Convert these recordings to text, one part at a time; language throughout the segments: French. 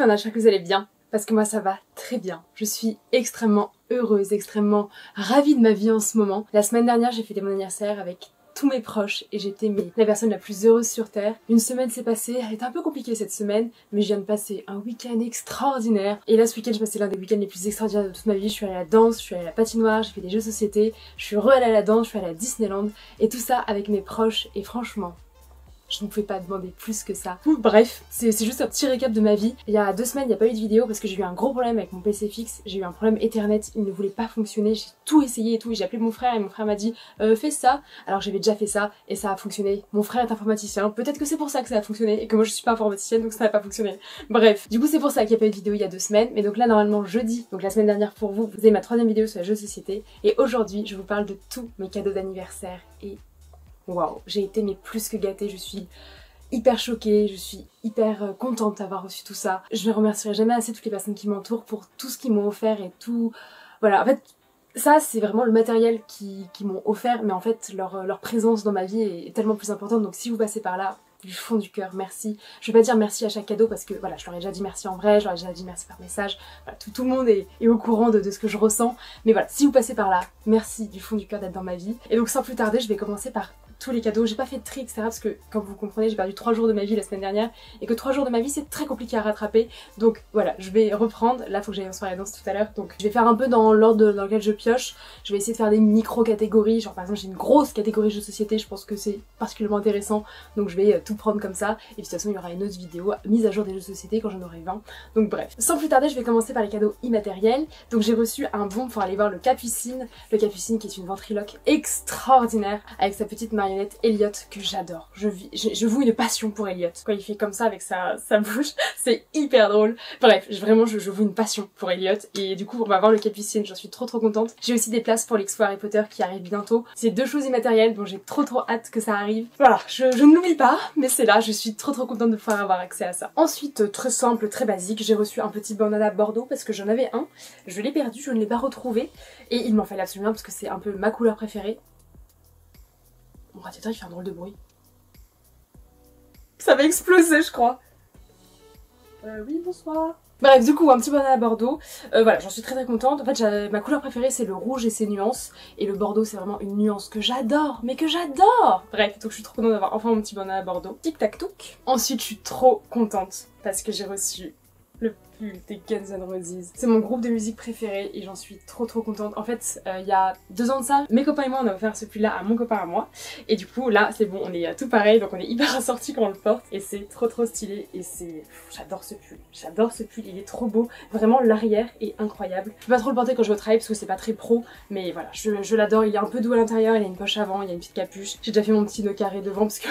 fait un achat que vous allez bien, parce que moi ça va très bien. Je suis extrêmement heureuse, extrêmement ravie de ma vie en ce moment. La semaine dernière, j'ai fêté mon anniversaire avec tous mes proches et j'étais la personne la plus heureuse sur terre. Une semaine s'est passée, elle était un peu compliquée cette semaine, mais je viens de passer un week-end extraordinaire. Et là ce week-end, j'ai passé l'un des week-ends les plus extraordinaires de toute ma vie. Je suis allée à la danse, je suis allée à la patinoire, j'ai fait des jeux de société, je suis re-allée à la danse, je suis allée à Disneyland et tout ça avec mes proches et franchement, je ne pouvais pas demander plus que ça. Bref, c'est juste un petit récap de ma vie. Il y a 2 semaines, il n'y a pas eu de vidéo parce que j'ai eu un gros problème avec mon PC fixe. J'ai eu un problème Ethernet, il ne voulait pas fonctionner. J'ai tout essayé et tout. J'ai appelé mon frère et mon frère m'a dit fais ça. Alors j'avais déjà fait ça et ça a fonctionné. Mon frère est informaticien. Peut-être que c'est pour ça que ça a fonctionné et que moi je suis pas informaticienne donc ça n'a pas fonctionné. Bref, du coup c'est pour ça qu'il n'y a pas eu de vidéo il y a 2 semaines. Mais donc là normalement jeudi, donc la semaine dernière pour vous, vous avez ma 3e vidéo sur les jeux de société. Et aujourd'hui je vous parle de tous mes cadeaux d'anniversaire et waouh, j'ai été mais plus que gâtée, je suis hyper choquée, je suis hyper contente d'avoir reçu tout ça. Je ne remercierai jamais assez toutes les personnes qui m'entourent pour tout ce qu'ils m'ont offert et tout. Voilà, en fait, ça c'est vraiment le matériel qui m'ont offert, mais en fait leur présence dans ma vie est tellement plus importante, donc si vous passez par là, du fond du cœur, merci. Je vais pas dire merci à chaque cadeau parce que voilà, je leur ai déjà dit merci en vrai, je leur ai déjà dit merci par message, voilà, tout le monde est au courant de ce que je ressens, mais voilà, si vous passez par là, merci du fond du cœur d'être dans ma vie. Et donc sans plus tarder, je vais commencer par tous les cadeaux. J'ai pas fait de tri, etc. parce que, comme vous comprenez, j'ai perdu 3 jours de ma vie la semaine dernière et que 3 jours de ma vie c'est très compliqué à rattraper. Donc voilà, je vais reprendre. Là, faut que j'aille en soirée danse tout à l'heure. Donc je vais faire un peu dans l'ordre dans lequel je pioche. Je vais essayer de faire des micro-catégories. Genre par exemple, j'ai une grosse catégorie jeux de société. Je pense que c'est particulièrement intéressant. Donc je vais tout prendre comme ça. Et de toute façon, il y aura une autre vidéo mise à jour des jeux de société quand j'en aurai 20. Donc bref. Sans plus tarder, je vais commencer par les cadeaux immatériels. Donc j'ai reçu un bon pour aller voir le Capucine. Le Capucine qui est une ventriloque extraordinaire avec sa petite marionnette Elliot que j'adore. Je voue une passion pour Elliot. Quand il fait comme ça avec sa bouche, c'est hyper drôle. Bref, vraiment je voue une passion pour Elliot et du coup on va voir le Capucine, j'en suis trop contente. J'ai aussi des places pour l'Expo Harry Potter qui arrive bientôt. C'est 2 choses immatérielles dont j'ai trop hâte que ça arrive. Voilà, je ne l'oublie pas, mais c'est là, je suis trop contente de pouvoir avoir accès à ça. Ensuite, très simple, très basique, j'ai reçu un petit bandana Bordeaux parce que j'en avais un. Je l'ai perdu, je ne l'ai pas retrouvé et il m'en fallait absolument parce que c'est un peu ma couleur préférée. Mon radiateur il fait un drôle de bruit. Ça va exploser je crois. Oui bonsoir. Bref du coup un petit bandana à Bordeaux. Voilà j'en suis très contente. En fait ma couleur préférée c'est le rouge et ses nuances. Et le Bordeaux c'est vraiment une nuance que j'adore. Mais que j'adore. Bref donc je suis trop contente d'avoir enfin mon petit bandana à Bordeaux. Tic tac touc. Ensuite je suis trop contente parce que j'ai reçu le pull des Guns N' Roses. C'est mon groupe de musique préféré et j'en suis trop contente. En fait, il y a 2 ans de ça, mes copains et moi on a offert ce pull là à mon copain à moi. Et du coup là c'est bon, on est tout pareil, donc on est hyper assortis quand on le porte. Et c'est trop stylé et c'est... J'adore ce pull. J'adore ce pull, il est trop beau. Vraiment l'arrière est incroyable. Je peux pas trop le porter quand je vais au travail parce que c'est pas très pro. Mais voilà, je l'adore, il est un peu doux à l'intérieur, il a une poche avant, il y a une petite capuche. J'ai déjà fait mon petit nœud carré devant parce que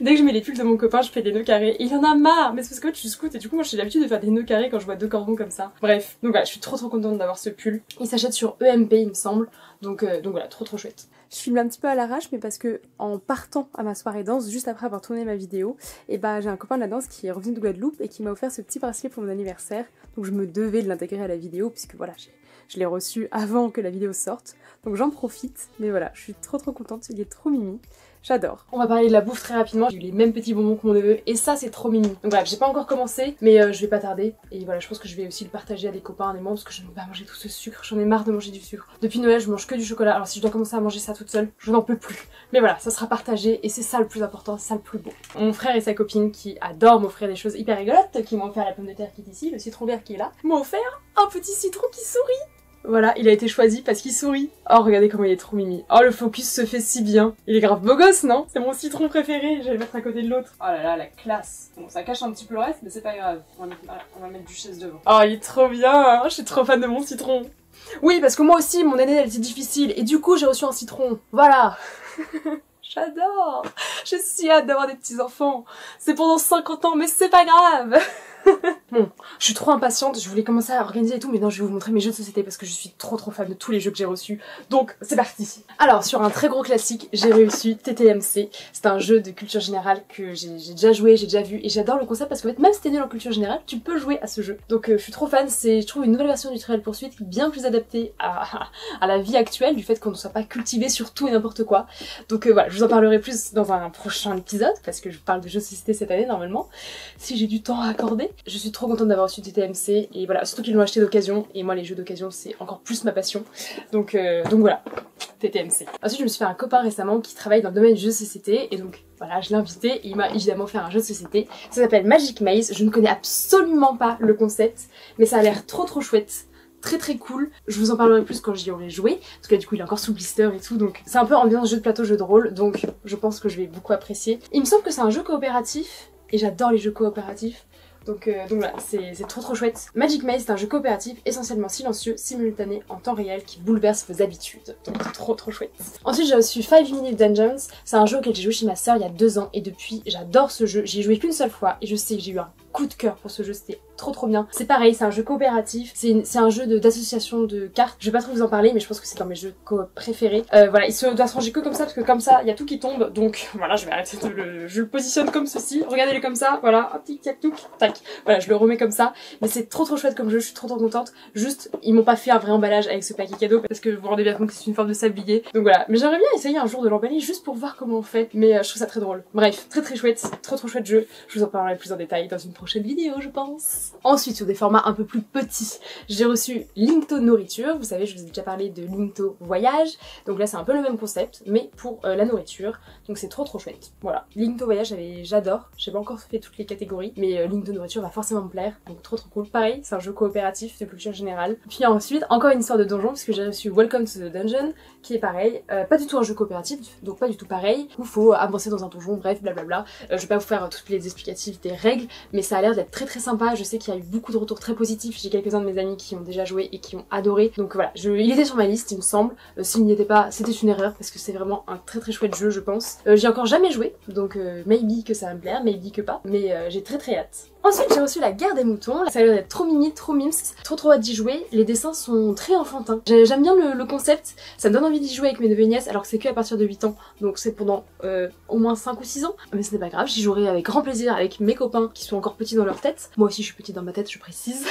dès que je mets les pulls de mon copain je fais des nœuds carrés. Et il en a marre, mais c'est parce que tu scoutes et du coup moi j'ai l'habitude de faire des nœuds carrés quand je vois 2 cordons comme ça. Bref, donc voilà, je suis trop contente d'avoir ce pull. Il s'achète sur EMP il me semble, donc voilà, trop chouette. Je filme un petit peu à l'arrache, mais parce que en partant à ma soirée danse, juste après avoir tourné ma vidéo, et bah j'ai un copain de la danse qui est revenu de Guadeloupe et qui m'a offert ce petit bracelet pour mon anniversaire, donc je me devais de l'intégrer à la vidéo puisque voilà, je l'ai reçu avant que la vidéo sorte, donc j'en profite, mais voilà, je suis trop contente, il est trop mimi. J'adore. On va parler de la bouffe très rapidement. J'ai eu les mêmes petits bonbons que mon neveu et ça c'est trop mimi. Donc bref, j'ai pas encore commencé mais je vais pas tarder. Et voilà, je pense que je vais aussi le partager à des copains, à des membres parce que je ne peux pas manger tout ce sucre. J'en ai marre de manger du sucre. Depuis Noël, je mange que du chocolat. Alors si je dois commencer à manger ça toute seule, je n'en peux plus. Mais voilà, ça sera partagé et c'est ça le plus important, c'est ça le plus beau. Mon frère et sa copine qui adorent m'offrir des choses hyper rigolotes, qui m'ont offert la pomme de terre qui est ici, le citron vert qui est là, m'ont offert un petit citron qui sourit. Voilà, il a été choisi parce qu'il sourit. Oh, regardez comment il est trop mimi. Oh, le focus se fait si bien. Il est grave beau gosse, non? C'est mon citron préféré, je vais le mettre à côté de l'autre. Oh là là, la classe. Bon, ça cache un petit peu le reste, mais c'est pas grave. On va mettre Duchesse devant. Oh, il est trop bien, hein, je suis trop fan de mon citron. Oui, parce que moi aussi, mon année, elle était difficile, et du coup, j'ai reçu un citron. Voilà. J'adore. J'ai si hâte d'avoir des petits-enfants. C'est pendant 50 ans, mais c'est pas grave. Bon, je suis trop impatiente, je voulais commencer à organiser et tout, mais non, je vais vous montrer mes jeux de société parce que je suis trop fan de tous les jeux que j'ai reçus. Donc, c'est parti. Alors, sur un très gros classique, j'ai reçu TTMC. C'est un jeu de culture générale que j'ai déjà joué, j'ai déjà vu, et j'adore le concept parce que même si t'es nul en culture générale, tu peux jouer à ce jeu. Donc, je suis trop fan, c'est, je trouve, une nouvelle version du Trial Pursuit bien plus adaptée à la vie actuelle, du fait qu'on ne soit pas cultivé sur tout et n'importe quoi. Donc, voilà, je vous en parlerai plus dans un prochain épisode, parce que je parle de jeux de société cette année, normalement, si j'ai du temps à accorder. Je suis trop contente d'avoir reçu TTMC et voilà, surtout qu'ils l'ont acheté d'occasion et moi les jeux d'occasion c'est encore plus ma passion. Donc voilà, TTMC. Ensuite je me suis fait un copain récemment qui travaille dans le domaine du jeu de société et donc voilà, je l'ai invité et il m'a évidemment fait un jeu de société. Ça s'appelle Magic Maze, je ne connais absolument pas le concept mais ça a l'air trop chouette. Très cool, je vous en parlerai plus quand j'y aurai joué, parce que là, du coup il est encore sous blister et tout, donc c'est un peu ambiance jeu de plateau, jeu de rôle, donc je pense que je vais beaucoup apprécier. Il me semble que c'est un jeu coopératif, et j'adore les jeux coopératifs, donc voilà, c'est trop chouette. Magic Maze est un jeu coopératif essentiellement silencieux, simultané en temps réel qui bouleverse vos habitudes. Donc trop chouette. Ensuite j'ai reçu 5 Minute Dungeons, c'est un jeu auquel j'ai joué chez ma soeur il y a 2 ans et depuis j'adore ce jeu. J'y ai joué qu'une seule fois et je sais que j'ai eu un coup de cœur pour ce jeu, c'était trop bien. C'est pareil, c'est un jeu coopératif, c'est un jeu d'association de cartes. Je vais pas trop vous en parler mais je pense que c'est dans mes jeux préférés. Voilà, il doit se ranger que comme ça parce que comme ça il y a tout qui tombe, donc voilà, je vais arrêter je le positionne comme ceci, regardez-le comme ça, voilà, hop, tic tac touc, tac. Voilà, je le remets comme ça, mais c'est trop chouette comme jeu, je suis trop contente. Juste, ils m'ont pas fait un vrai emballage avec ce paquet cadeau parce que vous vous rendez bien compte que c'est une forme de sablier. Donc voilà, mais j'aimerais bien essayer un jour de l'emballer juste pour voir comment on fait, mais je trouve ça très drôle. Bref, très chouette, trop chouette jeu. Je vous en parlerai plus en détail dans une prochaine vidéo, je pense. Ensuite, sur des formats un peu plus petits, j'ai reçu Linkto Nourriture. Vous savez, je vous ai déjà parlé de Linkto Voyage. Donc là, c'est un peu le même concept, mais pour la nourriture. Donc c'est trop chouette. Voilà, Linkto Voyage, j'adore. J'ai pas encore fait toutes les catégories, mais Linkto Nourriture va forcément me plaire, donc trop cool. Pareil, c'est un jeu coopératif de culture générale. Puis ensuite, encore une histoire de donjon, parce que j'ai reçu Welcome to the Dungeon, qui est pareil, pas du tout un jeu coopératif, donc pas du tout pareil, où il faut avancer dans un donjon, bref, blablabla. Je vais pas vous faire toutes les explicatifs des règles, mais ça a l'air d'être très sympa. Je sais qu'il y a eu beaucoup de retours très positifs, j'ai quelques-uns de mes amis qui ont déjà joué et qui ont adoré, donc voilà, il était sur ma liste il me semble. S'il n'y était pas, c'était une erreur, parce que c'est vraiment un très chouette jeu je pense. J'ai encore jamais joué, donc maybe que ça va me plaire, maybe que pas, mais j'ai très hâte. Ensuite j'ai reçu La Guerre des Moutons, ça a l'air d'être trop mimi, trop mimes, trop hâte d'y jouer. Les dessins sont très enfantins, j'aime bien le concept, ça me donne envie d'y jouer avec mes neveux et nièces alors que c'est que à partir de 8 ans, donc c'est pendant au moins 5 ou 6 ans, mais ce n'est pas grave, j'y jouerai avec grand plaisir avec mes copains qui sont encore petits dans leur tête. Moi aussi je suis petite dans ma tête, je précise.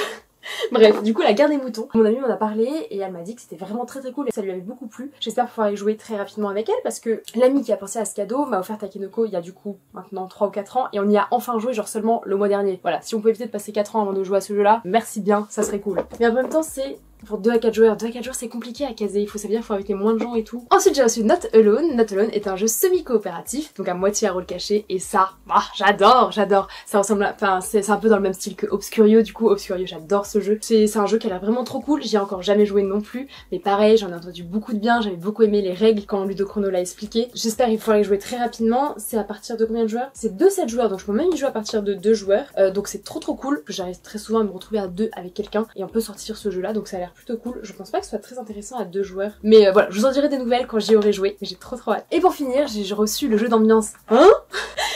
Bref, du coup La Guerre des Moutons, mon amie m'en a parlé et elle m'a dit que c'était vraiment très cool et ça lui avait beaucoup plu. J'espère pouvoir y jouer très rapidement avec elle parce que l'amie qui a pensé à ce cadeau m'a offert Takenoko il y a du coup maintenant 3 ou 4 ans et on y a enfin joué genre seulement le mois dernier. Voilà, si on pouvait peut-être passer 4 ans avant de jouer à ce jeu là, merci bien, ça serait cool. Mais en même temps c'est pour 2 à 4 joueurs. 2 à 4 joueurs c'est compliqué à caser, il faut savoir, il faut inviter moins de gens et tout. Ensuite j'ai reçu Not Alone. Not Alone est un jeu semi-coopératif, donc à moitié à rôle caché, et ça, j'adore. Ça ressemble à... Enfin c'est un peu dans le même style que Obscurio, du coup Obscurio j'adore ce jeu. C'est un jeu qui a l'air vraiment trop cool, j'y ai encore jamais joué non plus, mais pareil j'en ai entendu beaucoup de bien, j'avais beaucoup aimé les règles quand Ludo Chrono l'a expliqué. J'espère qu'il faudra y jouer très rapidement. C'est à partir de combien de joueurs? C'est 2-7 joueurs, donc je peux même y jouer à partir de 2 joueurs, donc c'est trop cool. J'arrive très souvent à me retrouver à 2 avec quelqu'un et on peut sortir ce jeu là, donc ça a l'air plutôt cool. Je pense pas que ce soit très intéressant à 2 joueurs, mais voilà, je vous en dirai des nouvelles quand j'y aurai joué, mais j'ai trop hâte. Et pour finir, j'ai reçu le jeu d'ambiance.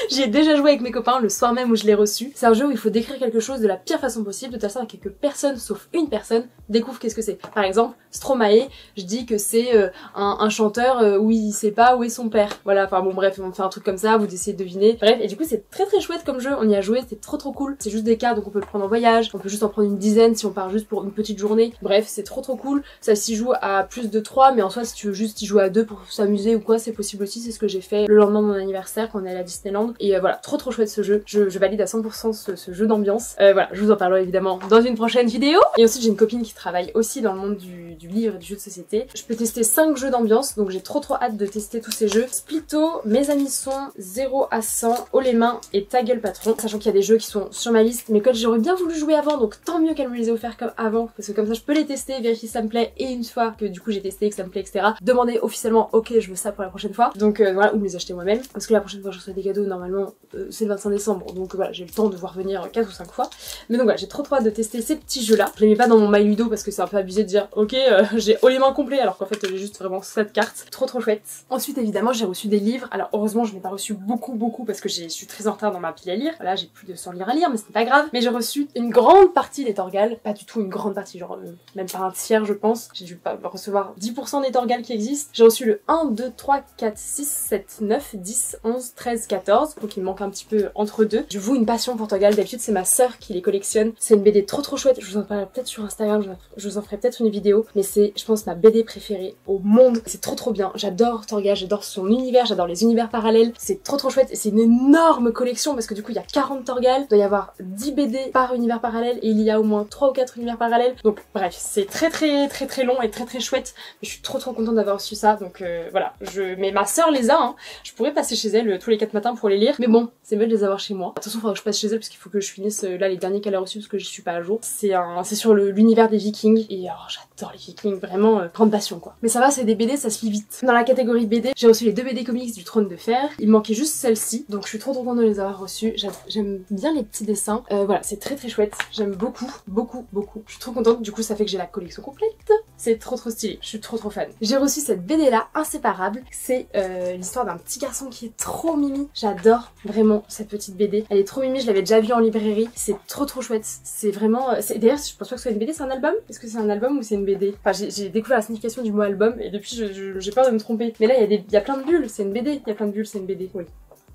J'y ai déjà joué avec mes copains le soir même où je l'ai reçu. C'est un jeu où il faut décrire quelque chose de la pire façon possible, de telle sorte que personne, sauf une personne, découvre qu'est-ce que c'est. Par exemple, Stromae, je dis que c'est un chanteur où il sait pas où est son père. Voilà, enfin bon bref, on fait un truc comme ça, vous essayez de deviner. Bref, et du coup c'est très chouette comme jeu, on y a joué, c'était trop cool. C'est juste des cartes, donc on peut le prendre en voyage, on peut juste en prendre une dizaine si on part juste pour une petite journée. Bref, c'est trop cool. Ça s'y joue à plus de 3, mais en soi si tu veux juste y jouer à 2 pour s'amuser ou quoi, c'est possible aussi. C'est ce que j'ai fait le lendemain de mon anniversaire quand on est allé à Disneyland. Et voilà, trop chouette ce jeu. Je valide à 100% ce jeu d'ambiance. Voilà, je vous en parlerai évidemment dans une prochaine vidéo. Et ensuite j'ai une copine qui travaille aussi dans le monde du livre et du jeu de société. Je peux tester 5 jeux d'ambiance, donc j'ai trop hâte de tester tous ces jeux. Splitto, Mes Amis sont, 0 à 100, Haut les mains et Ta Gueule Patron. Sachant qu'il y a des jeux qui sont sur ma liste, mais que j'aurais bien voulu jouer avant, donc tant mieux qu'elle me les ait offerts comme avant, parce que comme ça je peux les tester, vérifier si ça me plaît, et une fois que du coup j'ai testé, que ça me plaît, etc., demander officiellement ok je veux ça pour la prochaine fois. Donc voilà, ou me les acheter moi-même, parce que la prochaine fois je reçois des cadeaux, normalement c'est le 25 décembre, donc voilà, j'ai le temps de voir venir 4 ou 5 fois. Mais donc voilà, j'ai trop hâte de tester ces petits jeux là. Je les mets pas dans mon My Ludo parce que c'est un peu abusé de dire ok j'ai haut les mains complet alors qu'en fait j'ai juste vraiment 7 cartes. Trop chouette. Ensuite évidemment j'ai reçu des livres. Alors heureusement je n'ai pas reçu beaucoup parce que je suis très en retard dans ma pile à lire. Voilà, j'ai plus de 100 livres à lire mais ce n'est pas grave. Mais j'ai reçu une grande partie des Torgal, pas du tout une grande partie, genre même pas un tiers je pense. J'ai dû pas recevoir 10% des Torgal qui existent. J'ai reçu le 1, 2, 3, 4, 6, 7, 9, 10, 11, 13, 14. 2014, donc il me manque un petit peu entre deux. Je voue une passion pour Torgal, d'habitude c'est ma sœur qui les collectionne. C'est une BD trop chouette, je vous en parlerai peut-être sur Instagram, je vous en ferai peut-être une vidéo, mais c'est je pense ma BD préférée au monde. C'est trop bien, j'adore Torgal, j'adore son univers, j'adore les univers parallèles, c'est trop chouette et c'est une énorme collection parce que du coup il y a 40 Torgal, il doit y avoir 10 BD par univers parallèle et il y a au moins 3 ou 4 univers parallèles. Donc bref, c'est très long et très chouette. Mais je suis trop contente d'avoir reçu ça. Donc voilà, mais ma sœur les a, hein. Je pourrais passer chez elle tous les 4 matins pour les lire. Mais bon, c'est mieux de les avoir chez moi. Attention, il faudra que je passe chez elle parce qu'il faut que je finisse là les derniers qu'elle a reçus parce que je suis pas à jour. C'est sur l'univers des Vikings et alors j'adore les Vikings, vraiment grande passion quoi. Mais ça va, c'est des BD, ça se lit vite. Dans la catégorie BD, j'ai reçu les 2 BD comics du Trône de Fer. Il me manquait juste celle-ci, donc je suis trop contente de les avoir reçus. J'aime bien les petits dessins. Voilà, c'est très chouette. J'aime beaucoup. Je suis trop contente. Du coup, ça fait que j'ai la collection complète. C'est trop stylé. Je suis trop fan. J'ai reçu cette BD là, Inséparable. C'est l'histoire d'un petit garçon qui est trop mimi. J'adore vraiment cette petite BD. Elle est trop mimi. Je l'avais déjà vue en librairie. C'est trop chouette. C'est vraiment. D'ailleurs, je pense pas que ce soit une BD. C'est un album. Est-ce que c'est un album ou c'est une BD? Enfin, j'ai découvert la signification du mot album et depuis, j'ai peur de me tromper. Mais là, il y a plein de bulles. C'est une BD. Il y a plein de bulles. C'est une BD. Oui.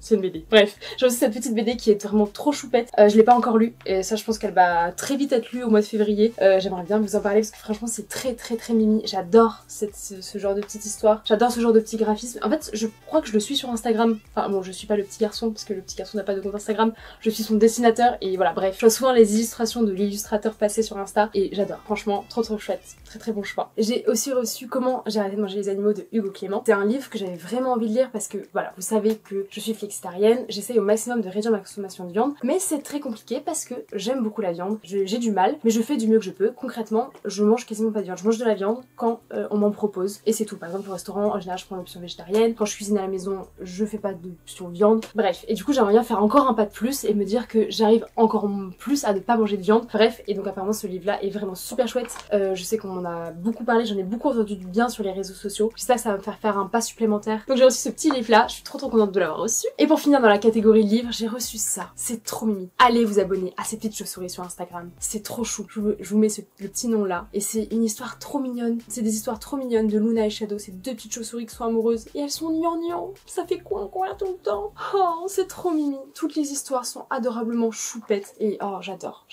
C'est une BD. Bref, j'ai aussi cette petite BD qui est vraiment trop choupette. Je l'ai pas encore lue et ça je pense qu'elle va très vite être lue au mois de février. J'aimerais bien vous en parler parce que franchement c'est très mimi. J'adore ce genre de petite histoire. J'adore ce genre de petit graphisme. En fait je crois que je le suis sur Instagram. Enfin bon, je suis pas le petit garçon parce que le petit garçon n'a pas de compte Instagram. Je suis son dessinateur et voilà, bref. Je vois souvent les illustrations de l'illustrateur passer sur Insta et j'adore. Franchement trop chouette. Très bon choix. J'ai aussi reçu Comment j'ai arrêté de manger les animaux de Hugo Clément. C'est un livre que j'avais vraiment envie de lire parce que voilà, vous savez que je suis flexitarienne, j'essaye au maximum de réduire ma consommation de viande, mais c'est très compliqué parce que j'aime beaucoup la viande, j'ai du mal, mais je fais du mieux que je peux. Concrètement, je mange quasiment pas de viande, je mange de la viande quand on m'en propose, et c'est tout. Par exemple au restaurant, en général je prends l'option végétarienne, quand je cuisine à la maison, je fais pas d'option viande, bref. Et du coup j'aimerais bien faire encore un pas de plus et me dire que j'arrive encore plus à ne pas manger de viande, bref. Et donc apparemment ce livre là est vraiment super chouette, je sais qu'on en a beaucoup parlé, j'en ai beaucoup entendu du bien sur les réseaux sociaux, j'espère que ça va me faire un pas supplémentaire. Donc j'ai reçu ce petit livre là, je suis trop contente de l'avoir reçu. Et pour finir dans la catégorie livre, j'ai reçu ça. C'est trop mimi. Allez vous abonner à ces petites chauves-souris sur Instagram. C'est trop chou. Je vous mets le petit nom là. Et c'est une histoire trop mignonne. C'est des histoires trop mignonnes de Luna et Shadow. C'est 2 petites chauves-souris qui sont amoureuses. Et elles sont gnangnang. Ça fait coin tout le temps. Oh, c'est trop mimi. Toutes les histoires sont adorablement choupettes. Et oh, j'adore.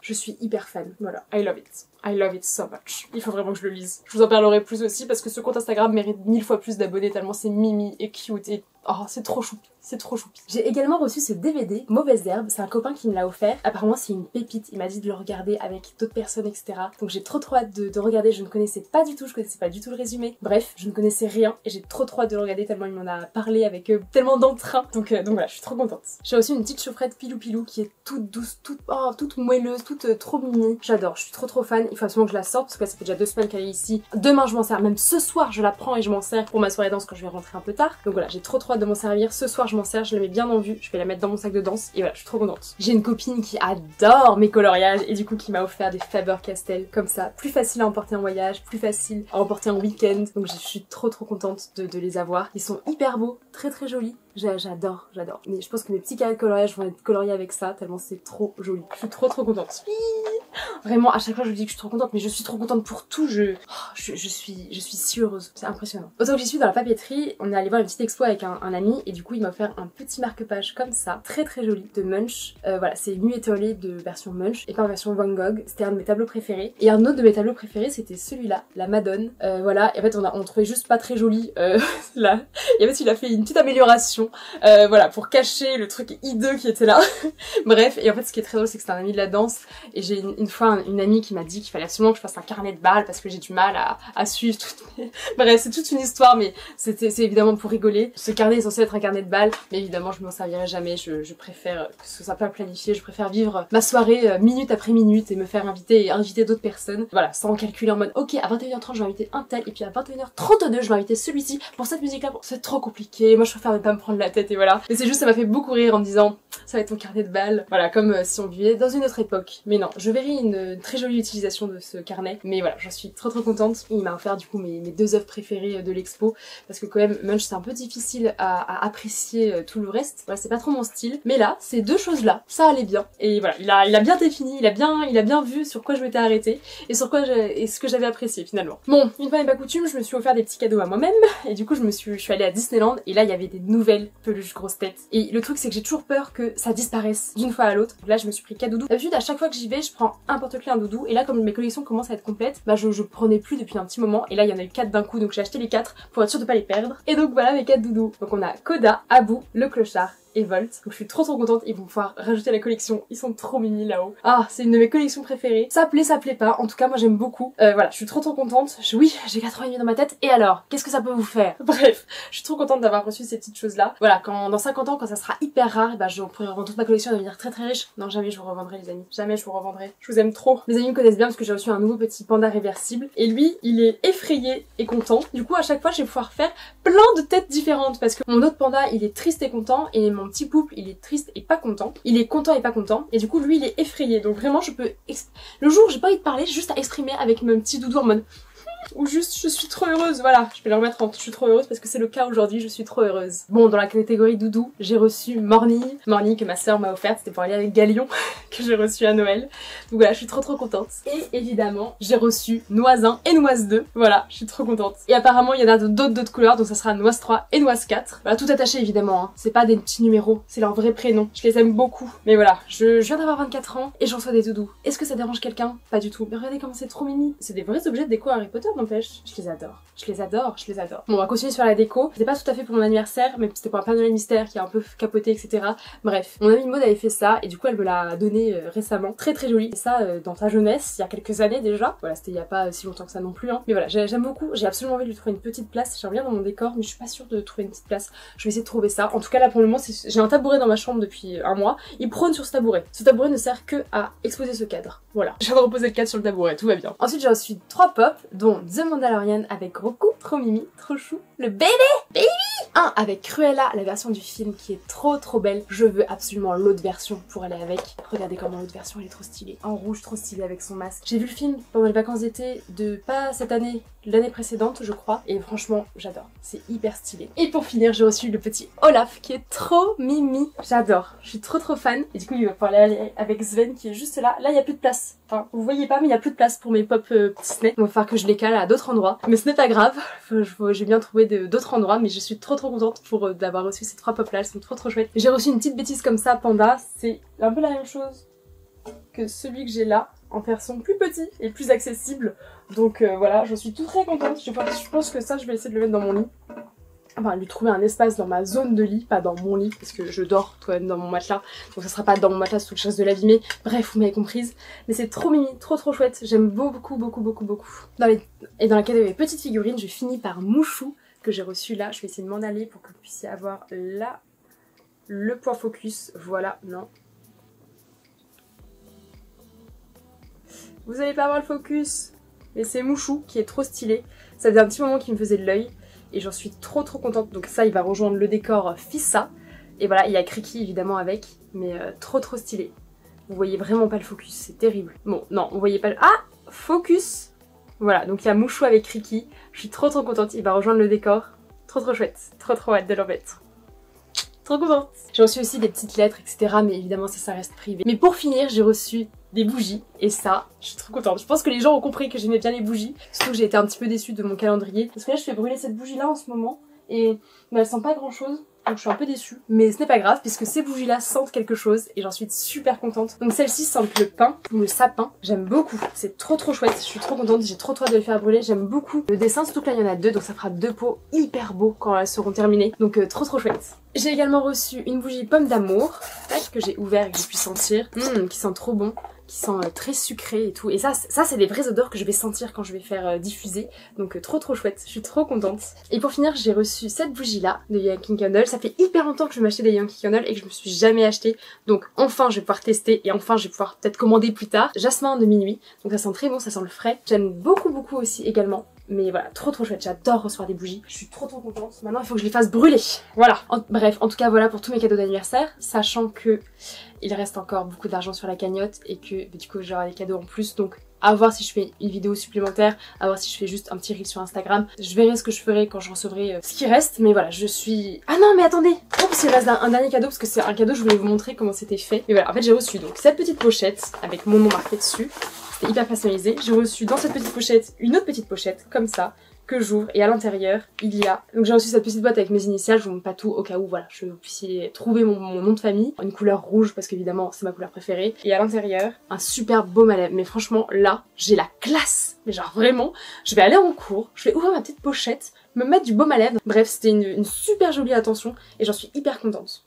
Je suis hyper fan. Voilà. I love it. I love it so much. Il faut vraiment que je le lise. Je vous en parlerai plus aussi parce que ce compte Instagram mérite 1000 fois plus d'abonnés tellement c'est mimi et cute et oh c'est trop choupi. C'est trop choupi. J'ai également reçu ce DVD, Mauvaise Herbe, c'est un copain qui me l'a offert. Apparemment c'est une pépite, il m'a dit de le regarder avec d'autres personnes, etc. Donc j'ai trop hâte de regarder, je ne connaissais pas du tout, je connaissais pas du tout le résumé. Bref, je ne connaissais rien et j'ai trop hâte de le regarder tellement il m'en a parlé avec tellement d'entrain. Donc voilà, je suis trop contente. J'ai aussi une petite chaufferette Pilou qui est toute douce, toute moelleuse, toute trop mimi. J'adore, je suis trop fan. Il faut absolument que je la sorte parce que ça fait déjà 2 semaines qu'elle est ici. Demain je m'en sers, même ce soir je la prends et je m'en sers pour ma soirée danse quand je vais rentrer un peu tard. Donc voilà, j'ai trop hâte de m'en servir. Ce soir je m'en sers, je la mets bien en vue, je vais la mettre dans mon sac de danse et voilà, je suis trop contente. J'ai une copine qui adore mes coloriages et du coup qui m'a offert des Faber-Castell comme ça, plus facile à emporter en voyage, plus facile à emporter en week-end. Donc je suis trop contente de les avoir. Ils sont hyper beaux, très jolis. J'adore. Mais je pense que mes petits carrés de coloriage vont être coloriés avec ça, tellement c'est trop joli. Je suis trop contente. Vraiment, à chaque fois je vous dis que je suis trop contente, mais je suis trop contente pour tout. Je suis si heureuse, c'est impressionnant. Autant que j'y suis dans la papeterie, on est allé voir une petite expo avec un ami et du coup il m'a offert un petit marque-page comme ça, très joli, de Munch. Voilà, c'est Nuit étoilée de version Munch et pas en version Van Gogh. C'était un de mes tableaux préférés. Et un autre de mes tableaux préférés, c'était celui-là, la Madone. Voilà, et en fait on trouvait juste pas très joli là. Et en fait il a fait une petite amélioration. Voilà, pour cacher le truc hideux qui était là. Bref, et en fait ce qui est très drôle c'est que c'est un ami de la danse et j'ai une fois une amie qui m'a dit qu'il fallait absolument que je fasse un carnet de balles parce que j'ai du mal à suivre toutes mes... Bref, c'est toute une histoire mais c'est évidemment pour rigoler. Ce carnet est censé être un carnet de balles mais évidemment je m'en servirai jamais, je préfère que ce soit pas planifié, je préfère vivre ma soirée minute après minute et me faire inviter et inviter d'autres personnes. Voilà, sans calculer en mode ok à 21h30 je vais inviter un tel et puis à 21h32 je vais inviter celui-ci pour cette musique là. C'est trop compliqué, moi je préfère ne pas me prendre la tête et voilà. Mais c'est juste ça m'a fait beaucoup rire en me disant ça va être ton carnet de balles. Voilà, comme si on vivait dans une autre époque. Mais non, je verrai une très jolie utilisation de ce carnet. Mais voilà, j'en suis trop contente. Il m'a offert du coup mes 2 œuvres préférées de l'expo parce que quand même Munch c'est un peu difficile à apprécier tout le reste. Voilà, c'est pas trop mon style. Mais là, ces 2 choses là, ça allait bien. Et voilà, il a bien défini, il a bien vu sur quoi je m'étais arrêtée et sur quoi et ce que j'avais apprécié finalement. Bon, une fois n'est pas coutume, je me suis offert des petits cadeaux à moi-même et du coup je suis allée à Disneyland et là il y avait des nouvelles peluches grosses têtes. Et le truc c'est que j'ai toujours peur que ça disparaisse d'une fois à l'autre. Là je me suis pris 4 doudous. D'habitude à chaque fois que j'y vais, je prends un porte-clés, un doudou et là comme mes collections commencent à être complètes, bah je prenais plus depuis un petit moment et là il y en a eu 4 d'un coup donc j'ai acheté les 4 pour être sûre de pas les perdre. Et donc voilà mes 4 doudous. Donc on a Koda, Abu, le clochard et Volt. Donc je suis trop contente, ils vont pouvoir rajouter la collection, ils sont trop mimi là-haut. Ah, c'est une de mes collections préférées. Ça plaît pas, en tout cas moi j'aime beaucoup. Voilà, je suis trop contente. Oui, j'ai 4 ans et demi dans ma tête, et alors, qu'est-ce que ça peut vous faire? Bref, je suis trop contente d'avoir reçu ces petites choses-là. Voilà, dans 50 ans, quand ça sera hyper rare, bah je pourrai revendre toute ma collection et devenir très riche. Non, jamais je vous revendrai les amis, jamais je vous revendrai. Je vous aime trop. Mes amis me connaissent bien parce que j'ai reçu un nouveau petit panda réversible, et lui, il est effrayé et content. Du coup, à chaque fois, je vais pouvoir faire plein de têtes différentes parce que mon autre panda, il est triste et content, et mon petit pouple, il est triste et pas content. Il est content et pas content. Et du coup, lui, il est effrayé. Donc vraiment, je peux... Le jour où j'ai pas envie de parler, j'ai juste à exprimer avec mon petit doudou en mode... Ou juste je suis trop heureuse, voilà, je vais le remettre en je suis trop heureuse parce que c'est le cas aujourd'hui, je suis trop heureuse. Bon, dans la catégorie doudou, j'ai reçu Morny que ma soeur m'a offerte, c'était pour aller avec Galion que j'ai reçu à Noël. Donc voilà, je suis trop contente. Et évidemment, j'ai reçu Noise 1 et Noise 2, voilà, je suis trop contente. Et apparemment, il y en a d'autres couleurs, donc ça sera Noise 3 et Noise 4. Voilà, tout attaché évidemment, hein. C'est pas des petits numéros, c'est leur vrai prénom. Je les aime beaucoup. Mais voilà, je viens d'avoir 24 ans et je reçois des doudous. Est-ce que ça dérange quelqu'un? Pas du tout. Mais regardez comment c'est trop mimi. C'est des vrais objets de déco Harry Potter n'empêche. Je les adore. Je les adore. Bon, on va continuer sur la déco. C'était pas tout à fait pour mon anniversaire, mais c'était pour un Père Noël mystère qui a un peu capoté, etc. Bref, mon amie Maud avait fait ça et du coup elle me l'a donné récemment. Très joli. Et ça, dans ta jeunesse, il y a quelques années déjà. Voilà, c'était il y a pas si longtemps que ça non plus. Hein. Mais voilà, j'aime beaucoup. J'ai absolument envie de lui trouver une petite place. J'aime bien dans mon décor, mais je suis pas sûre de trouver une petite place. Je vais essayer de trouver ça. En tout cas, là pour le moment, j'ai un tabouret dans ma chambre depuis un mois. Il prône sur ce tabouret. Ce tabouret ne sert que à exposer ce cadre. Voilà. Je viens de reposer le cadre sur le tabouret. Tout va bien. Ensuite, j'ai reçu 3 pop, dont The Mandalorian avec Grogu, trop mimi, trop chou. Le baby! Un avec Cruella, la version du film qui est trop belle. Je veux absolument l'autre version pour aller avec. Regardez comment l'autre version elle est trop stylée. En rouge, trop stylée avec son masque. J'ai vu le film pendant les vacances d'été de pas cette année, l'année précédente je crois. Et franchement, j'adore. C'est hyper stylé. Et pour finir, j'ai reçu le petit Olaf qui est trop mimi. J'adore. Je suis trop fan. Et du coup, il va pouvoir aller avec Sven qui est juste là. Là, il n'y a plus de place. Enfin, vous voyez pas, mais il n'y a plus de place pour mes pop Disney. Il va falloir que je les cale à d'autres endroits. Mais ce n'est pas grave. J'ai bien trouvé d'autres endroits, mais je suis trop contente pour d'avoir reçu ces 3 pop là. Elles sont trop chouettes. J'ai reçu une petite bêtise comme ça, Panda. C'est un peu la même chose que celui que j'ai là, en version plus petit et plus accessible. Donc voilà, je suis très contente. Je pense que ça, je vais essayer de le mettre dans mon lit. Enfin, lui trouver un espace dans ma zone de lit, pas dans mon lit, parce que je dors quand même dans mon matelas, donc ça sera pas dans mon matelas sous le chasse de l'abîmer. Bref, vous m'avez comprise. Mais c'est trop mimi, trop chouette. J'aime beaucoup. Et dans la catégorie petites figurines, je finis par Mouchou, que j'ai reçu là. Je vais essayer de m'en aller pour que vous puissiez avoir là le point focus. Voilà, non. Vous allez pas avoir le focus. Mais c'est Mouchou qui est trop stylé. Ça faisait un petit moment qu'il me faisait de l'œil. Et j'en suis trop contente. Donc ça, il va rejoindre le décor Fissa. Et voilà, il y a Kriki évidemment avec. Mais trop stylé. Vous voyez vraiment pas le focus, c'est terrible. Bon, non, vous voyez pas le... Ah, focus. Voilà, donc il y a Mouchou avec Kriki. Je suis trop contente, il va rejoindre le décor. Trop chouette. Trop hâte de l'en mettre. Trop contente. J'ai reçu aussi des petites lettres, etc. Mais évidemment, ça reste privé. Mais pour finir, j'ai reçu des bougies. Et ça, je suis trop contente. Je pense que les gens ont compris que j'aimais bien les bougies. Surtout que j'ai été un petit peu déçue de mon calendrier. Parce que là, je fais brûler cette bougie-là en ce moment. Et elle sent pas grand-chose. Donc je suis un peu déçue. Mais ce n'est pas grave puisque ces bougies-là sentent quelque chose. Et j'en suis super contente. Donc celle-ci sent le pain ou le sapin. J'aime beaucoup. C'est trop chouette. Je suis trop contente. J'ai trop hâte de les faire brûler. J'aime beaucoup le dessin. Surtout que là, il y en a 2. Donc ça fera 2 pots hyper beaux quand elles seront terminées. Donc trop chouette. J'ai également reçu une bougie pomme d'amour que j'ai ouvert et que j'ai pu sentir. Qui sent trop bon. Qui sent très sucré et tout. Et ça c'est des vraies odeurs que je vais sentir quand je vais faire diffuser. Donc trop chouette, je suis trop contente. Et pour finir, j'ai reçu cette bougie là de Yankee Candle. Ça fait hyper longtemps que je veux m'acheter des Yankee Candle et que je me suis jamais acheté. Donc enfin je vais pouvoir tester et enfin je vais pouvoir peut-être commander plus tard. Jasmin de minuit, donc ça sent très bon, ça sent le frais. J'aime beaucoup aussi également Mais voilà, trop chouette, j'adore recevoir des bougies. Je suis trop contente. Maintenant il faut que je les fasse brûler. Voilà. Bref, en tout cas voilà pour tous mes cadeaux d'anniversaire. Sachant que il reste encore beaucoup d'argent sur la cagnotte et que du coup j'aurai des cadeaux en plus. Donc à voir si je fais une vidéo supplémentaire, à voir si je fais juste un petit reel sur Instagram. Je verrai ce que je ferai quand je recevrai ce qui reste. Mais voilà, je suis... Ah non mais attendez, oups, il reste un dernier cadeau parce que c'est un cadeau, je voulais vous montrer comment c'était fait. Mais voilà, en fait j'ai reçu donc cette petite pochette avec mon nom marqué dessus. C'était hyper personnalisé. J'ai reçu dans cette petite pochette une autre petite pochette comme ça que j'ouvre et à l'intérieur il y a... Donc j'ai reçu cette petite boîte avec mes initiales, je vous montre pas tout au cas où voilà, vous puissiez trouver mon nom de famille. Une couleur rouge parce qu'évidemment c'est ma couleur préférée. Et à l'intérieur, un super baume à lèvres. Mais franchement là, j'ai la classe. Mais genre vraiment, je vais aller en cours, je vais ouvrir ma petite pochette, me mettre du baume à lèvres. Bref, c'était une super jolie attention et j'en suis hyper contente.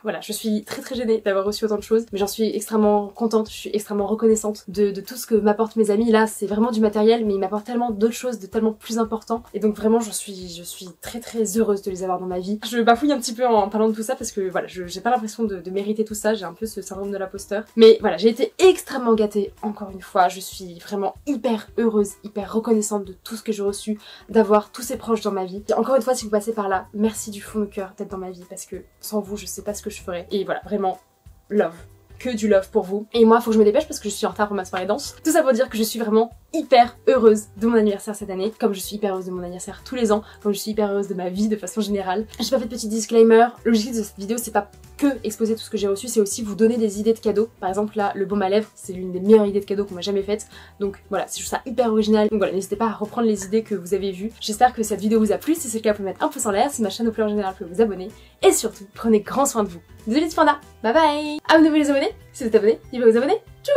Voilà, je suis très gênée d'avoir reçu autant de choses, mais j'en suis extrêmement contente, je suis extrêmement reconnaissante de tout ce que m'apportent mes amis. Là, c'est vraiment du matériel, mais ils m'apportent tellement d'autres choses, de tellement plus important. Et donc vraiment, je suis très heureuse de les avoir dans ma vie. Je bafouille un petit peu en parlant de tout ça parce que voilà, j'ai pas l'impression de mériter tout ça, j'ai un peu ce syndrome de l'imposteur. Mais voilà, j'ai été extrêmement gâtée, encore une fois, je suis vraiment hyper heureuse, hyper reconnaissante de tout ce que j'ai reçu, d'avoir tous ces proches dans ma vie. Et encore une fois, si vous passez par là, merci du fond du cœur d'être dans ma vie parce que sans vous, je sais pas ce que je ferais. Et voilà, vraiment, love. Que du love pour vous. Et moi, faut que je me dépêche parce que je suis en retard pour ma soirée danse. Tout ça pour dire que je suis vraiment hyper heureuse de mon anniversaire cette année, comme je suis hyper heureuse de mon anniversaire tous les ans, comme je suis hyper heureuse de ma vie de façon générale. J'ai pas fait de petit disclaimer, l'objectif de cette vidéo c'est pas que exposer tout ce que j'ai reçu, c'est aussi vous donner des idées de cadeaux. Par exemple là, le baume à lèvres, c'est l'une des meilleures idées de cadeaux qu'on m'a jamais faites, donc voilà, c'est juste ça hyper original. Donc voilà, n'hésitez pas à reprendre les idées que vous avez vues. J'espère que cette vidéo vous a plu, si c'est le cas vous pouvez mettre un pouce en l'air, si ma chaîne vous plaît en général vous pouvez vous abonner, et surtout, prenez grand soin de vous. Désolée de panda, bye bye. Abonnez-vous les abonnés, si vous êtes abonné, n'oubliez pas de vous abonner. Tchou.